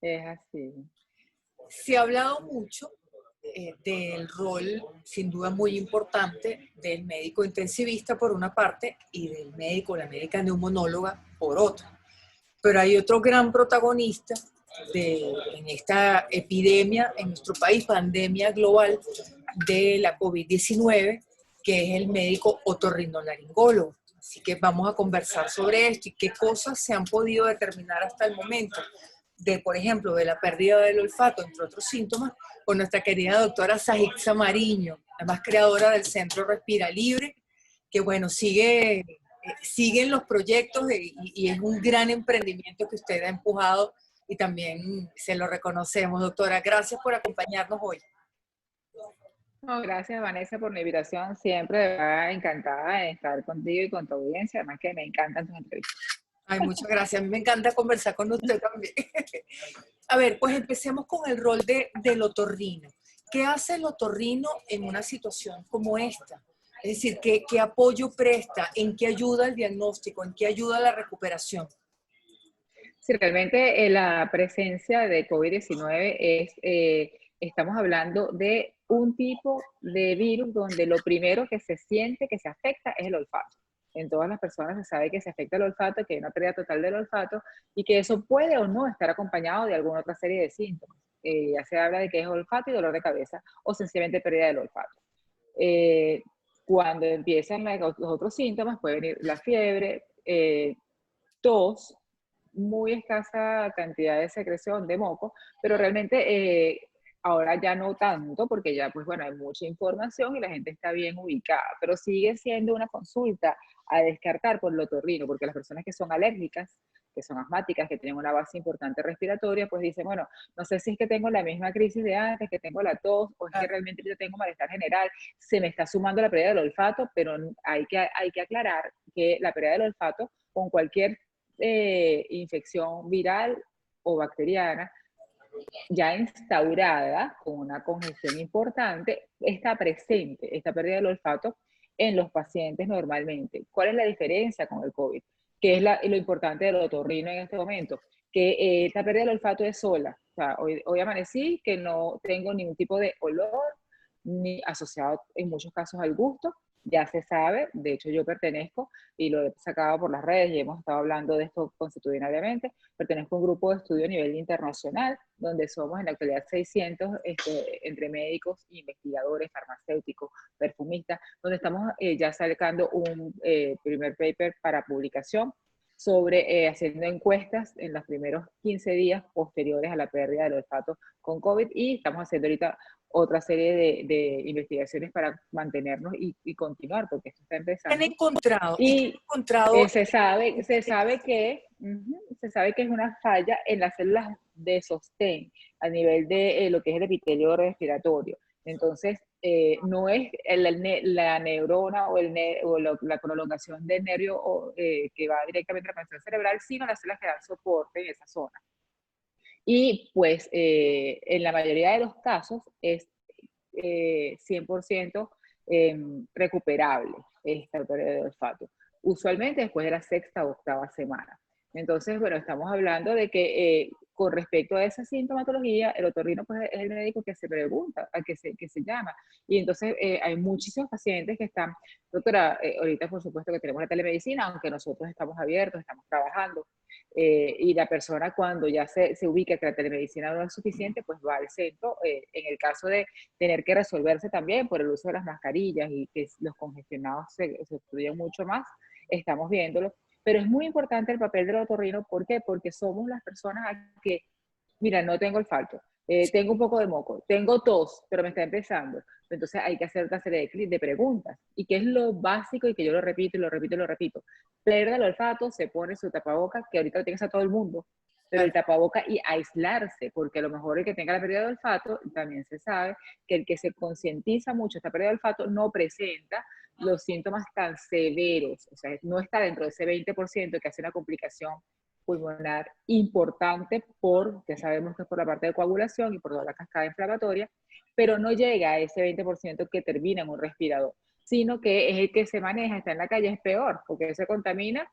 Es así. Se ha hablado mucho del rol, sin duda muy importante, del médico intensivista por una parte y del médico, la médica neumonóloga por otra. Pero hay otro gran protagonista en esta epidemia en nuestro país, pandemia global de la COVID-19, que es el médico otorrinolaringólogo. Así que vamos a conversar sobre esto y qué cosas se han podido determinar hasta el momento de, por ejemplo, de la pérdida del olfato, entre otros síntomas, con nuestra querida doctora Sajitza Mariño, además creadora del Centro Respira Libre, que bueno, siguen los proyectos y es un gran emprendimiento que usted ha empujado y también se lo reconocemos, doctora. Gracias por acompañarnos hoy. No, gracias, Vanessa, por la invitación. Siempre de verdad, encantada de estar contigo y con tu audiencia. Además que me encantan tus entrevistas. Ay, muchas gracias. A mí me encanta conversar con usted también. A ver, pues empecemos con el rol del otorrino. ¿Qué hace el otorrino en una situación como esta? Es decir, ¿qué apoyo presta? ¿En qué ayuda el diagnóstico? ¿En qué ayuda la recuperación? Sí, realmente la presencia de COVID-19 estamos hablando de un tipo de virus donde lo primero que se siente, que se afecta, es el olfato. En todas las personas se sabe que se afecta el olfato, que hay una pérdida total del olfato y que eso puede o no estar acompañado de alguna otra serie de síntomas. Ya se habla de que es olfato y dolor de cabeza o sencillamente pérdida del olfato. Eh, Cuando empiezan los otros síntomas, puede venir la fiebre, tos, muy escasa cantidad de secreción de moco, pero realmente ahora ya no tanto, porque ya, pues bueno, hay mucha información y la gente está bien ubicada, pero sigue siendo una consulta a descartar por el otorrino, porque las personas que son alérgicas, que son asmáticas, que tienen una base importante respiratoria, pues dicen, bueno, no sé si es que tengo la misma crisis de antes, que tengo la tos, o es que realmente yo tengo malestar general, se me está sumando la pérdida del olfato, pero hay que aclarar que la pérdida del olfato con cualquier infección viral o bacteriana ya instaurada con una congestión importante, está presente esta pérdida del olfato en los pacientes normalmente. ¿Cuál es la diferencia con el COVID? ¿Qué es lo importante del otorrino en este momento? Que esta pérdida del olfato es sola. O sea, hoy amanecí que no tengo ningún tipo de olor, ni asociado en muchos casos al gusto, ya se sabe, de hecho yo pertenezco y lo he sacado por las redes y hemos estado hablando de esto constitucionalmente, pertenezco a un grupo de estudio a nivel internacional, donde somos en la actualidad 600 entre médicos, investigadores, farmacéuticos, perfumistas, donde estamos ya sacando un primer paper para publicación sobre haciendo encuestas en los primeros 15 días posteriores a la pérdida del olfato con COVID y estamos haciendo ahorita otra serie de investigaciones para mantenernos y continuar, porque esto está ¿Qué han empezando. encontrado? ¿Y qué han Y encontrado? se sabe que es una falla en las células de sostén a nivel de lo que es el epitelio respiratorio. Entonces, no es la neurona la prolongación del nervio que va directamente a la conexión cerebral, sino las células que dan soporte en esa zona. Y pues en la mayoría de los casos es 100% recuperable esta pérdida de olfato. Usualmente después de la sexta o octava semana. Entonces, bueno, estamos hablando de que con respecto a esa sintomatología, el otorrino pues, es el médico que se pregunta, que se llama. Y entonces hay muchísimos pacientes que están, doctora, ahorita por supuesto que tenemos la telemedicina, aunque nosotros estamos abiertos, estamos trabajando. Y la persona cuando ya se ubica que la telemedicina no es suficiente, pues va al centro. En el caso de tener que resolverse también por el uso de las mascarillas y que los congestionados se obstruyen mucho más, estamos viéndolo. Pero es muy importante el papel del otorrino, ¿por qué? Porque somos las personas a que, mira, no tengo olfato, tengo un poco de moco, tengo tos, pero me está empezando. Entonces hay que hacer una serie de preguntas. ¿Y qué es lo básico? Y que yo lo repito y lo repito y lo repito. Pierde el olfato, se pone su tapaboca, que ahorita lo tienes a todo el mundo, pero el tapaboca y aislarse, porque a lo mejor el que tenga la pérdida de olfato, también se sabe que el que se concientiza mucho esta pérdida de olfato no presenta los síntomas tan severos, o sea, no está dentro de ese 20% que hace una complicación pulmonar importante porque sabemos que es por la parte de coagulación y por toda la cascada inflamatoria, pero no llega a ese 20% que termina en un respirador, sino que es el que se maneja, está en la calle, es peor, porque se contamina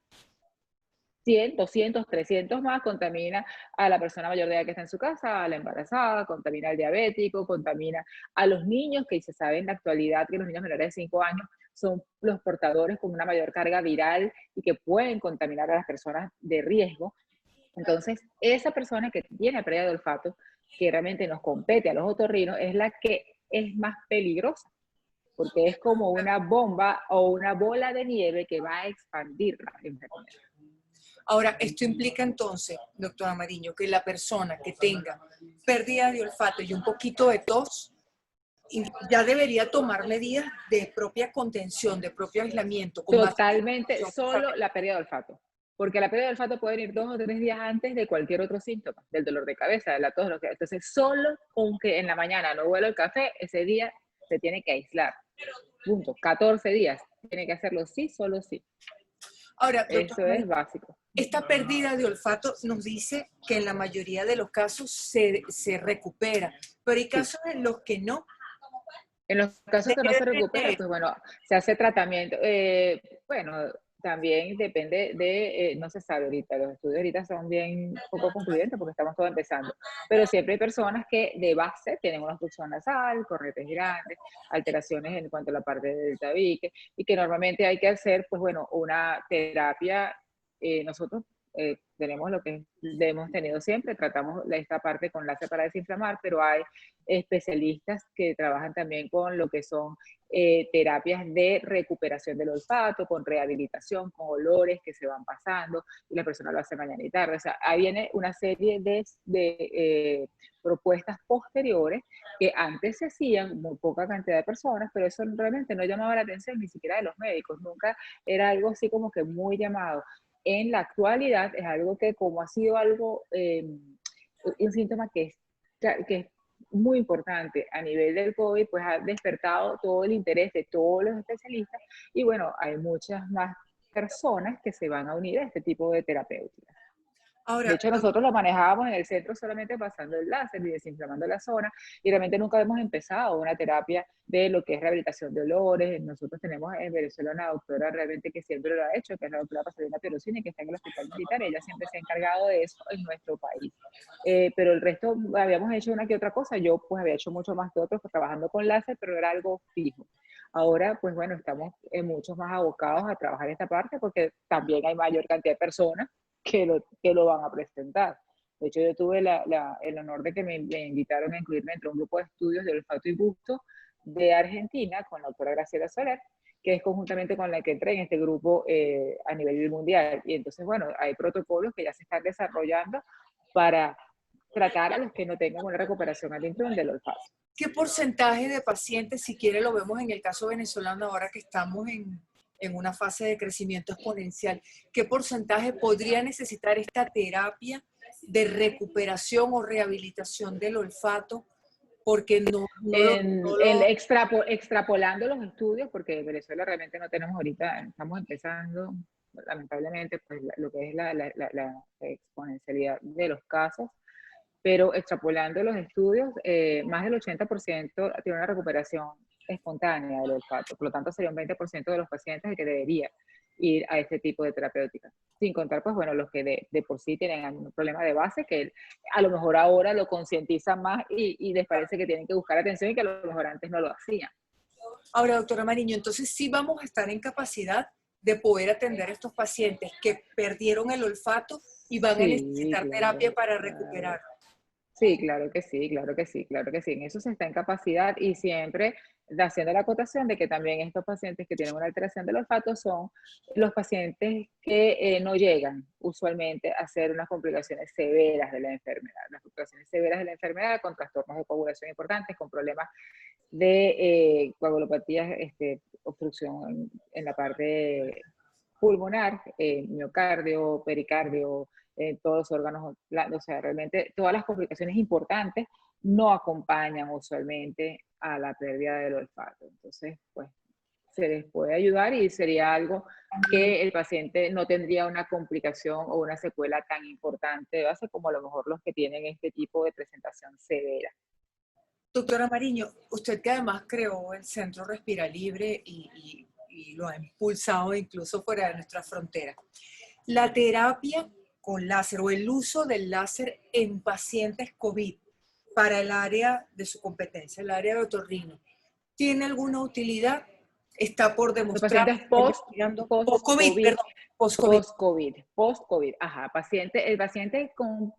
100, 200, 300 más, contamina a la persona mayor de edad que está en su casa, a la embarazada, contamina al diabético, contamina a los niños, que se sabe en la actualidad que los niños menores de 5 años son los portadores con una mayor carga viral y que pueden contaminar a las personas de riesgo. Entonces, esa persona que tiene pérdida de olfato, que realmente nos compete a los otorrinos, es la que es más peligrosa, porque es como una bomba o una bola de nieve que va a expandir la enfermedad. Ahora, esto implica entonces, doctora Mariño, que la persona que tenga pérdida de olfato y un poquito de tos, ya debería tomar medidas de propia contención, de propio aislamiento, con base en Totalmente, información solo la pérdida de olfato. Porque la pérdida de olfato puede venir 2 o 3 días antes de cualquier otro síntoma, del dolor de cabeza, de la tos, lo que. Entonces, solo con que en la mañana no huelo el café, ese día se tiene que aislar. Punto. 14 días. Tiene que hacerlo sí, solo sí. Ahora, doctora Eso es Mariño, básico. esta pérdida de olfato nos dice que en la mayoría de los casos se recupera, pero hay Sí. casos en los que no. En los casos ¿De que qué no se depende recupera, pues eso? bueno, se hace tratamiento. Bueno, también depende de, no se sabe ahorita, los estudios ahorita son bien poco concluyentes porque estamos todo empezando, pero siempre hay personas que de base tienen una obstrucción nasal, corretes grandes, alteraciones en cuanto a la parte del tabique, y que normalmente hay que hacer, pues bueno, una terapia. Nosotros tenemos lo que hemos tenido siempre, tratamos esta parte con láser para desinflamar, pero hay especialistas que trabajan también con lo que son terapias de recuperación del olfato, con rehabilitación, con olores que se van pasando y la persona lo hace mañana y tarde. O sea, ahí viene una serie de propuestas posteriores que antes se hacían muy poca cantidad de personas, pero eso realmente no llamaba la atención ni siquiera de los médicos, nunca era algo así como que muy llamado. En la actualidad es algo que como ha sido algo, un síntoma que es muy importante a nivel del COVID, pues ha despertado todo el interés de todos los especialistas y bueno, hay muchas más personas que se van a unir a este tipo de terapéuticas. De Ahora, hecho, nosotros lo manejábamos en el centro solamente pasando el láser y desinflamando la zona, y realmente nunca hemos empezado una terapia de lo que es rehabilitación de olores. Nosotros tenemos en Venezuela una doctora realmente que siempre lo ha hecho, que es la doctora Pasadena Perosini, que está en el hospital militar. Ella siempre se ha encargado de eso en nuestro país. Pero el resto habíamos hecho una que otra cosa. Yo pues había hecho mucho más que otros pues, trabajando con láser, pero era algo fijo. Ahora, pues bueno, estamos muchos más abocados a trabajar esta parte porque también hay mayor cantidad de personas que lo van a presentar. De hecho, yo tuve el honor de que me invitaron a incluirme entre un grupo de estudios de olfato y gusto de Argentina con la doctora Graciela Soler, que es conjuntamente con la que entré en este grupo a nivel mundial. Y entonces, bueno, hay protocolos que ya se están desarrollando para tratar a los que no tengan una recuperación al intrón del olfato. ¿qué porcentaje de pacientes, si quiere lo vemos en el caso venezolano ahora que estamos en una fase de crecimiento exponencial, qué porcentaje podría necesitar esta terapia de recuperación o rehabilitación del olfato? Porque Extrapolando los estudios, porque en Venezuela realmente no tenemos ahorita, estamos empezando, lamentablemente, pues, lo que es la exponencialidad de los casos, pero extrapolando los estudios, más del 80% tiene una recuperación espontánea del olfato, por lo tanto sería un 20% de los pacientes el que debería ir a este tipo de terapéutica, sin contar, pues bueno, los que de por sí tienen algún problema de base, que a lo mejor ahora lo concientizan más y les parece que tienen que buscar atención y que a lo mejor antes no lo hacían. Ahora, doctora Mariño, entonces sí vamos a estar en capacidad de poder atender a estos pacientes que perdieron el olfato y van a Sí, necesitar terapia claro, para claro. recuperar. Sí, claro que sí, claro que sí, claro que sí. En eso se está en capacidad y siempre haciendo la acotación de que también estos pacientes que tienen una alteración del olfato son los pacientes que no llegan usualmente a hacer unas complicaciones severas de la enfermedad. Las complicaciones severas de la enfermedad con trastornos de coagulación importantes, con problemas de coagulopatías, obstrucción en la parte pulmonar, miocardio, pericardio, todos los órganos, o sea, realmente todas las complicaciones importantes no acompañan usualmente a la pérdida del olfato. Entonces, pues se les puede ayudar y sería algo que el paciente no tendría una complicación o una secuela tan importante de base como a lo mejor los que tienen este tipo de presentación severa. Doctora Mariño, usted que además creó el Centro Respira Libre y lo ha impulsado incluso fuera de nuestras fronteras. La terapia con láser o el uso del láser en pacientes COVID para el área de su competencia, el área de otorrino, ¿tiene alguna utilidad? Está por Los demostrar, pacientes está investigando. Post-COVID, post-COVID, perdón, post-COVID. post-COVID, ajá, el paciente con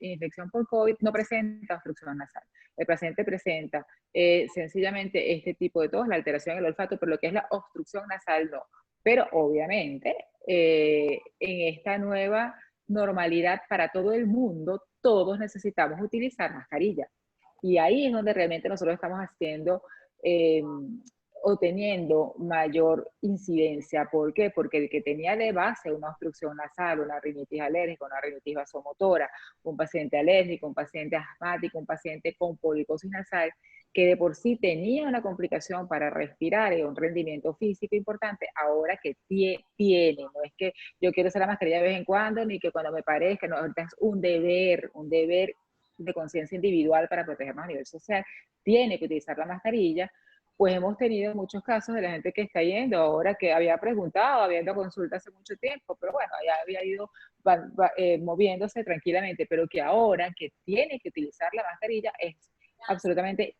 infección por COVID no presenta obstrucción nasal. El paciente presenta sencillamente este tipo de tos, la alteración del olfato, pero lo que es la obstrucción nasal no. Pero obviamente, en esta nueva normalidad para todo el mundo, todos necesitamos utilizar mascarilla. Y ahí es donde realmente nosotros estamos haciendo o teniendo mayor incidencia. ¿Por qué? Porque el que tenía de base una obstrucción nasal, una rinitis alérgica, una rinitis vasomotora, un paciente alérgico, un paciente asmático, un paciente con poliposis nasal, que de por sí tenía una complicación para respirar y un rendimiento físico importante, ahora que tiene, no es que yo quiero usar la mascarilla de vez en cuando, ni que cuando me parezca, no, ahorita es un deber de conciencia individual para protegernos a nivel social, tiene que utilizar la mascarilla. Pues hemos tenido muchos casos de la gente que está yendo ahora, que había preguntado, había ido a consulta hace mucho tiempo, pero bueno, ya había ido moviéndose tranquilamente, pero que ahora que tiene que utilizar la mascarilla es absolutamente,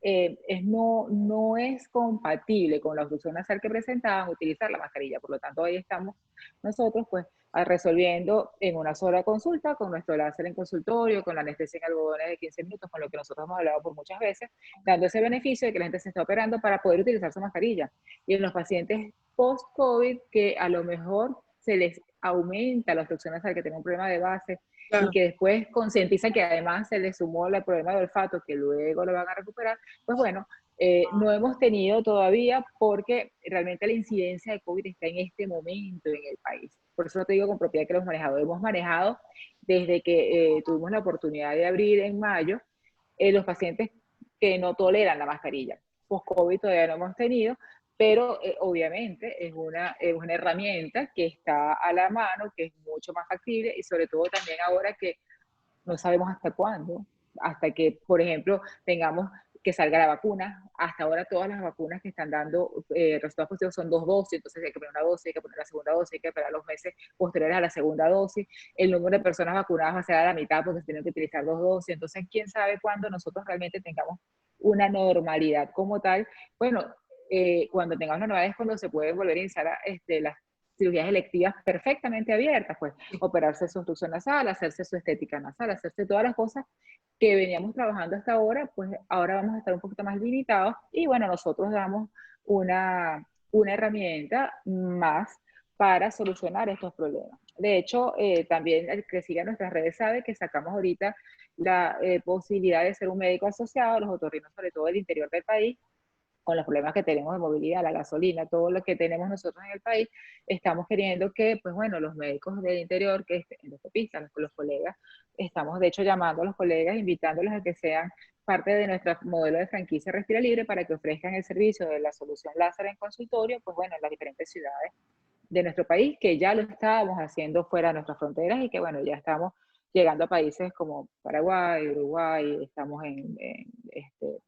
no es compatible con la obstrucción nasal que presentaban utilizar la mascarilla. Por lo tanto, ahí estamos nosotros pues resolviendo en una sola consulta con nuestro láser en consultorio, con la anestesia en algodones de 15 minutos, con lo que nosotros hemos hablado por muchas veces, dando ese beneficio de que la gente se está operando para poder utilizar su mascarilla. Y en los pacientes post-COVID que a lo mejor se les aumenta la obstrucción nasal, que tienen un problema de base, y Claro. que después concientizan que además se les sumó el problema de olfato, que luego lo van a recuperar, pues bueno, no hemos tenido todavía porque realmente la incidencia de COVID está en este momento en el país. Por eso te digo con propiedad que lo hemos manejado. Hemos manejado desde que tuvimos la oportunidad de abrir en mayo los pacientes que no toleran la mascarilla. Post-COVID todavía no hemos tenido, pero obviamente es una herramienta que está a la mano, que es mucho más factible y sobre todo también ahora que no sabemos hasta cuándo, hasta que, por ejemplo, tengamos que salga la vacuna. Hasta ahora todas las vacunas que están dando resultados positivos son 2 dosis, entonces hay que poner una dosis, hay que poner la segunda dosis, hay que esperar los meses posteriores a la segunda dosis. El número de personas vacunadas va a ser a la mitad porque se tienen que utilizar 2 dosis. Entonces, ¿quién sabe cuándo nosotros realmente tengamos una normalidad como tal? Bueno, cuando tengamos una normalidad es cuando se puede volver a iniciar las cirugías electivas perfectamente abiertas, pues operarse su obstrucción nasal, hacerse su estética nasal, hacerse todas las cosas que veníamos trabajando hasta ahora, pues ahora vamos a estar un poquito más limitados y bueno, nosotros damos una herramienta más para solucionar estos problemas. De hecho, también el que siga nuestras redes sabe que sacamos ahorita la posibilidad de ser un médico asociado a los otorrinos, sobre todo del interior del país, con los problemas que tenemos de movilidad, la gasolina, todo lo que tenemos nosotros en el país, estamos queriendo que, pues bueno, los médicos del interior, que endoscopistas, los colegas, estamos de hecho llamando a los colegas, invitándolos a que sean parte de nuestro modelo de franquicia Respira Libre para que ofrezcan el servicio de la solución láser en consultorio, pues bueno, en las diferentes ciudades de nuestro país, que ya lo estábamos haciendo fuera de nuestras fronteras y que bueno, ya estamos llegando a países como Paraguay, Uruguay, estamos en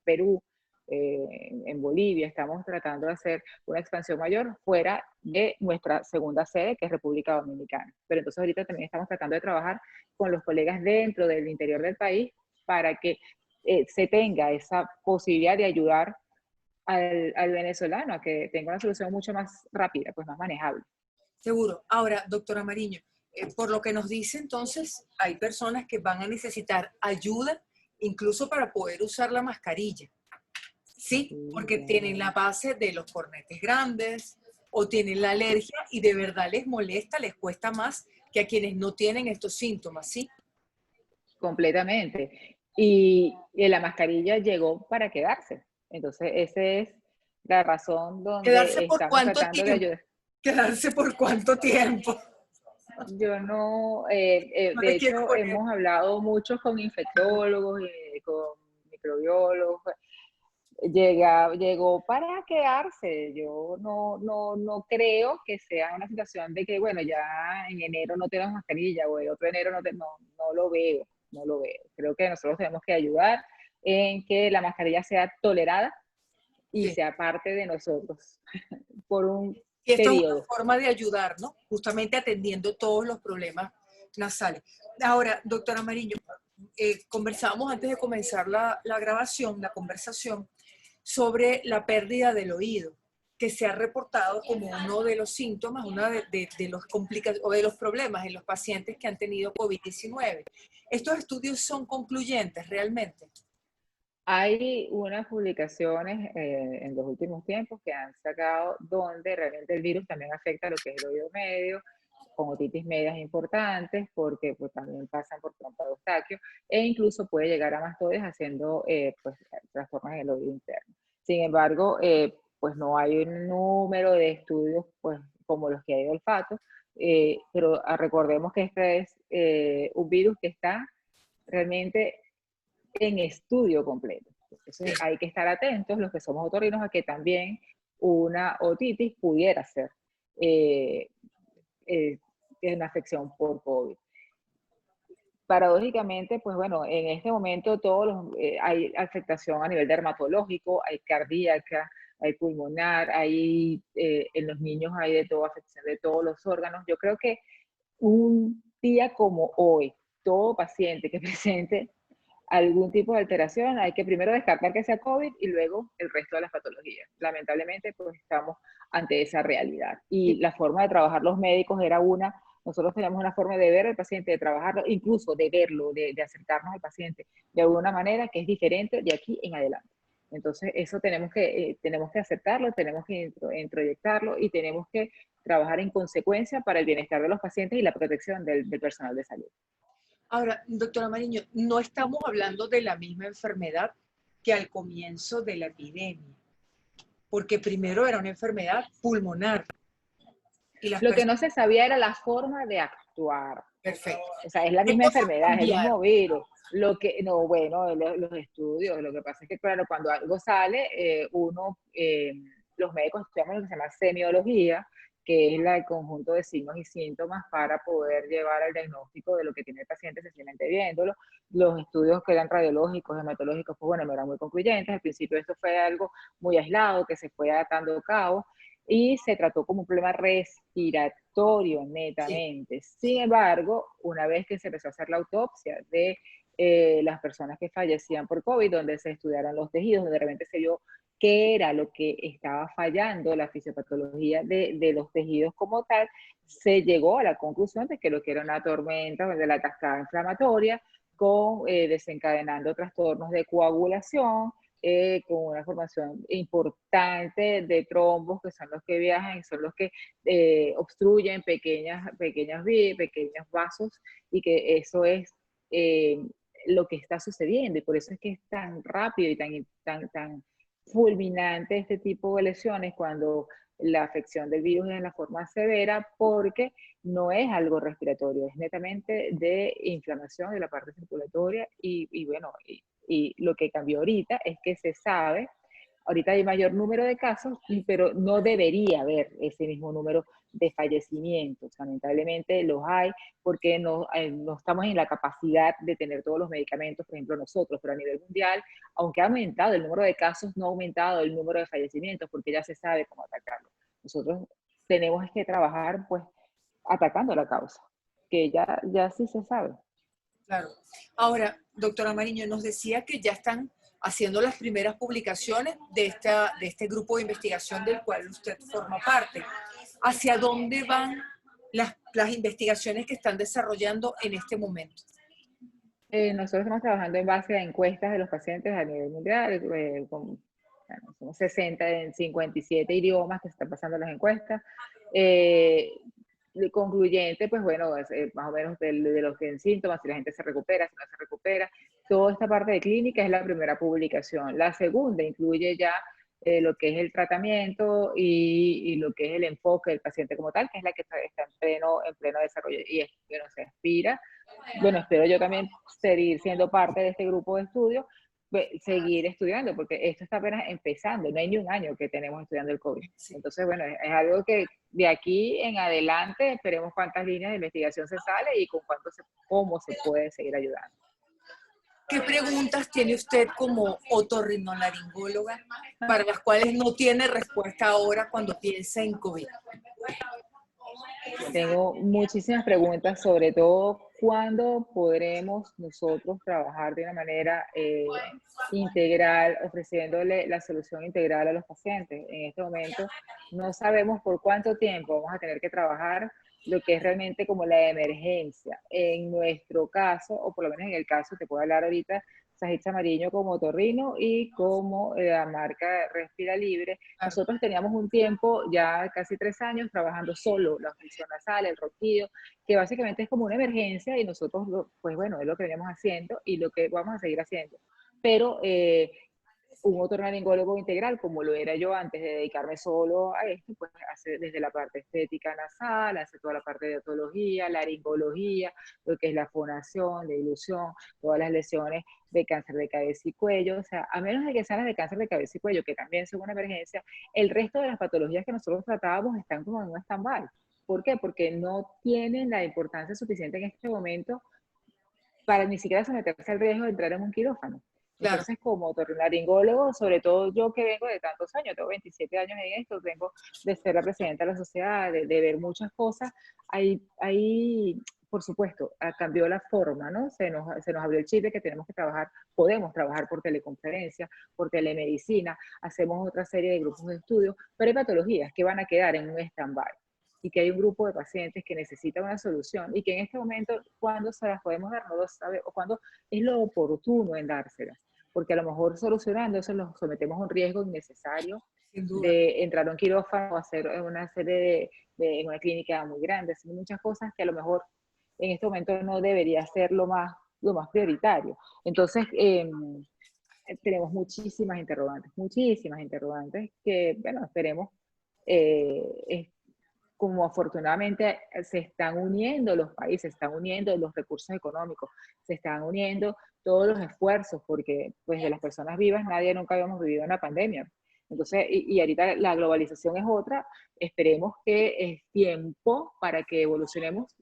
Perú, en Bolivia, estamos tratando de hacer una expansión mayor fuera de nuestra segunda sede, que es República Dominicana. Pero entonces ahorita también estamos tratando de trabajar con los colegas dentro del interior del país para que se tenga esa posibilidad de ayudar al venezolano a que tenga una solución mucho más rápida, pues más manejable. Seguro. Ahora, doctora Mariño, por lo que nos dice entonces, hay personas que van a necesitar ayuda incluso para poder usar la mascarilla. Sí, porque tienen la base de los cornetes grandes o tienen la alergia y de verdad les molesta, les cuesta más que a quienes no tienen estos síntomas, ¿sí? Completamente. Y la mascarilla llegó para quedarse. Entonces, esa es la razón ¿Quedarse donde por estamos cuánto tratando de tiempo? ayudar. ¿Quedarse por cuánto tiempo? Yo no, No de le quiero hecho, poner. hemos hablado mucho con infectólogos, con microbiólogos. Llegó para quedarse. Yo no creo que sea una situación de que, bueno, ya en enero no tenemos mascarilla o el otro enero no lo veo, no lo veo. Creo que nosotros tenemos que ayudar en que la mascarilla sea tolerada y Sí. sea parte de nosotros por un Y esto es una periodo. forma de ayudar, ¿no? Justamente atendiendo todos los problemas nasales. Ahora, doctora Mariño, conversábamos antes de comenzar la grabación, la conversación, sobre la pérdida del oído, que se ha reportado como uno de los síntomas, uno de los o de los problemas en los pacientes que han tenido COVID-19. ¿Estos estudios son concluyentes realmente? Hay unas publicaciones en los últimos tiempos que han sacado donde realmente el virus también afecta lo que es el oído medio, con otitis medias importantes, porque pues, también pasan por trompa de Eustaquio, e incluso puede llegar a mastoides haciendo pues, trastornos en el oído interno. Sin embargo, pues no hay un número de estudios pues, como los que hay de olfato, pero recordemos que este es un virus que está realmente en estudio completo. Entonces hay que estar atentos, los que somos otorrinos, a que también una otitis pudiera ser eh, eh, una afección por COVID. Paradójicamente, pues bueno, en este momento hay afectación a nivel dermatológico, hay cardíaca, hay pulmonar, en los niños hay de todo, afección de todos los órganos. Yo creo que un día como hoy, todo paciente que presente algún tipo de alteración, hay que primero descartar que sea COVID y luego el resto de las patologías. Lamentablemente, pues estamos ante esa realidad. Y la forma de trabajar los médicos era nosotros teníamos una forma de ver al paciente, de trabajarlo, incluso de verlo, de acercarnos al paciente de alguna manera que es diferente de aquí en adelante. Entonces, eso tenemos que aceptarlo, tenemos que introyectarlo y tenemos que trabajar en consecuencia para el bienestar de los pacientes y la protección del personal de salud. Ahora, doctora Mariño, no estamos hablando de la misma enfermedad que al comienzo de la epidemia, porque primero era una enfermedad pulmonar. Y las Lo que no personas... se sabía era la forma de actuar. Perfecto. O sea, es la ¿Qué misma cosas enfermedad, es el mismo cambiaron? virus. No, bueno, los estudios, lo que pasa es que, claro, cuando algo sale, los médicos estudiamos lo que se llama semiología, que es el conjunto de signos y síntomas para poder llevar al diagnóstico de lo que tiene el paciente sencillamente viéndolo. Los estudios que eran radiológicos, hematológicos, pues bueno, no eran muy concluyentes. Al principio esto fue algo muy aislado, que se fue atando cabo y se trató como un problema respiratorio Sí. netamente. Sin embargo, una vez que se empezó a hacer la autopsia de las personas que fallecían por COVID, donde se estudiaron los tejidos, donde realmente se vio qué era lo que estaba fallando, la fisiopatología de los tejidos como tal, se llegó a la conclusión de que lo que era una tormenta de la cascada inflamatoria, desencadenando trastornos de coagulación, con una formación importante de trombos, que son los que viajan y son los que obstruyen pequeños vasos, y que eso es eh, lo que está sucediendo, y por eso es que es tan rápido y tan fulminante este tipo de lesiones cuando la afección del virus es en la forma severa, porque no es algo respiratorio, es netamente de inflamación de la parte circulatoria y lo que cambió ahorita es que se sabe, ahorita hay mayor número de casos, pero no debería haber ese mismo número de fallecimientos. Lamentablemente los hay porque no estamos en la capacidad de tener todos los medicamentos, por ejemplo nosotros, pero a nivel mundial, aunque ha aumentado el número de casos, no ha aumentado el número de fallecimientos porque ya se sabe cómo atacarlo. Nosotros tenemos que trabajar pues atacando la causa, que ya sí se sabe. Claro. Ahora, doctora Mariño, nos decía que ya están haciendo las primeras publicaciones de este grupo de investigación del cual usted forma parte. ¿Hacia dónde van las investigaciones que están desarrollando en este momento? Nosotros estamos trabajando en base a encuestas de los pacientes a nivel mundial, somos 60 en 57 idiomas que se están pasando las encuestas. Concluyente, pues bueno, más o menos de los que en síntomas, si la gente se recupera, si no se recupera. Toda esta parte de clínica es la primera publicación. La segunda incluye ya lo que es el tratamiento y lo que es el enfoque del paciente como tal, que es la que está en pleno desarrollo y bueno, se aspira. Bueno, espero yo también seguir siendo parte de este grupo de estudio, seguir estudiando, porque esto está apenas empezando, no hay ni un año que tenemos estudiando el COVID. Sí. Entonces, bueno, es algo que de aquí en adelante esperemos cuántas líneas de investigación se sale y cómo se puede seguir ayudando. ¿Qué preguntas tiene usted como otorrinolaringóloga para las cuales no tiene respuesta ahora cuando piensa en COVID? Tengo muchísimas preguntas, sobre todo cuándo podremos nosotros trabajar de una manera integral, ofreciéndole la solución integral a los pacientes. En este momento no sabemos por cuánto tiempo vamos a tener que trabajar lo que es realmente como la emergencia. En nuestro caso, o por lo menos en el caso, te puedo hablar ahorita, Sajicha Mariño como otorrino y como la marca Respira Libre. Claro. Nosotros teníamos un tiempo, ya casi 3 años, trabajando solo la función nasal, el ronquido, que básicamente es como una emergencia y nosotros, pues bueno, es lo que venimos haciendo y lo que vamos a seguir haciendo. Pero un otorrinolaringólogo integral, como lo era yo antes de dedicarme solo a esto, pues hace desde la parte estética nasal, hace toda la parte de otología, laringología, lo que es la fonación, la ilusión, todas las lesiones de cáncer de cabeza y cuello. O sea, a menos de que sean las de cáncer de cabeza y cuello, que también son una emergencia, el resto de las patologías que nosotros tratábamos están como en un stand-by. ¿Por qué? Porque no tienen la importancia suficiente en este momento para ni siquiera someterse al riesgo de entrar en un quirófano. Claro. Entonces, como otorrinolaringólogo, sobre todo yo que vengo de tantos años, tengo 27 años en esto, vengo de ser la presidenta de la sociedad, de ver muchas cosas, ahí, por supuesto, cambió la forma, ¿no? Se nos abrió el chip de que tenemos que trabajar, podemos trabajar por teleconferencia, por telemedicina, hacemos otra serie de grupos de estudio, pero hay patologías que van a quedar en un stand-by y que hay un grupo de pacientes que necesitan una solución y que en este momento, cuando se las podemos dar, no lo sabe, o cuando es lo oportuno en dárselas, porque a lo mejor solucionando eso los sometemos a un riesgo innecesario Sin duda. de entrar a un quirófano o hacer una serie en una clínica muy grande, hacer muchas cosas que a lo mejor en este momento no debería ser lo más prioritario. Entonces, tenemos muchísimas interrogantes que, bueno, esperemos como afortunadamente se están uniendo los países, se están uniendo los recursos económicos, se están uniendo todos los esfuerzos, porque pues de las personas vivas nadie nunca habíamos vivido una pandemia. Entonces, y ahorita la globalización es otra, esperemos que es tiempo para que evolucionemos,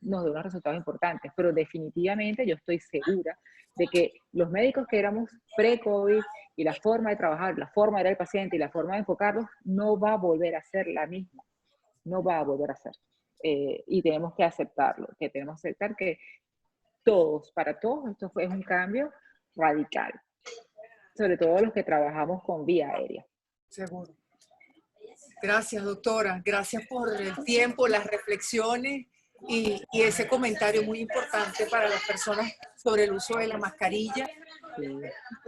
nos dé unos resultados importantes, pero definitivamente yo estoy segura de que los médicos que éramos pre-COVID y la forma de trabajar, la forma de ver al paciente y la forma de enfocarlos no va a volver a ser la misma, no va a volver a ser. Y tenemos que aceptarlo, que tenemos que aceptar que para todos, esto es un cambio radical, sobre todo los que trabajamos con vía aérea. Seguro. Gracias, doctora. Gracias por el tiempo, las reflexiones y ese comentario muy importante para las personas sobre el uso de la mascarilla. Sí,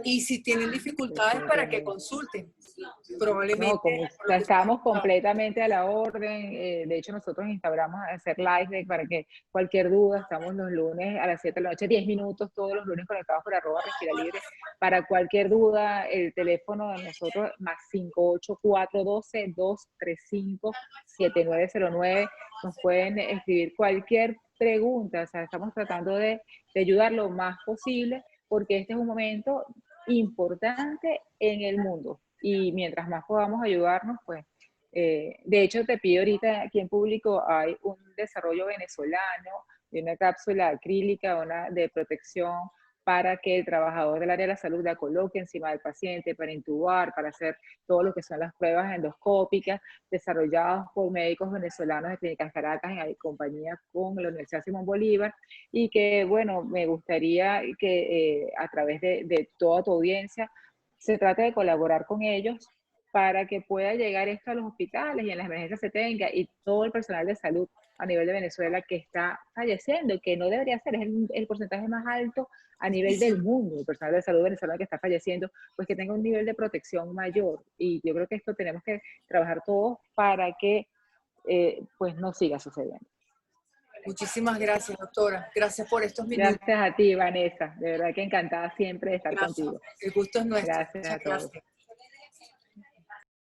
Y si tienen dificultades, para que consulten. no, Probablemente. estamos completamente a la orden. De hecho, nosotros instauramos a hacer live para que cualquier duda, estamos los lunes a las 7 de la noche, 10 minutos, todos los lunes conectados por @Respira Libre. Para cualquier duda, el teléfono de nosotros más 58412-235-7909. Nos pueden escribir cualquier pregunta. O sea, estamos tratando de ayudar lo más posible porque este es un momento importante en el mundo y mientras más podamos ayudarnos, pues, de hecho te pido ahorita aquí en público hay un desarrollo venezolano de una cápsula acrílica, una de protección para que el trabajador del área de la salud la coloque encima del paciente para intubar, para hacer todo lo que son las pruebas endoscópicas, desarrollados por médicos venezolanos de Clínicas Caracas en compañía con la Universidad Simón Bolívar, y que, bueno, me gustaría que a través de toda tu audiencia se trate de colaborar con ellos para que pueda llegar esto a los hospitales y en las emergencias se tenga, y todo el personal de salud a nivel de Venezuela que está falleciendo, que no debería ser, es el porcentaje más alto a nivel del mundo, el personal de salud venezolano que está falleciendo, pues que tenga un nivel de protección mayor. Y yo creo que esto tenemos que trabajar todos para que pues no siga sucediendo. Muchísimas gracias, doctora. Gracias por estos minutos. Gracias a ti, Vanessa. De verdad que encantada siempre de estar Gracias. contigo. El gusto es nuestro. Gracias Muchas a todos. gracias.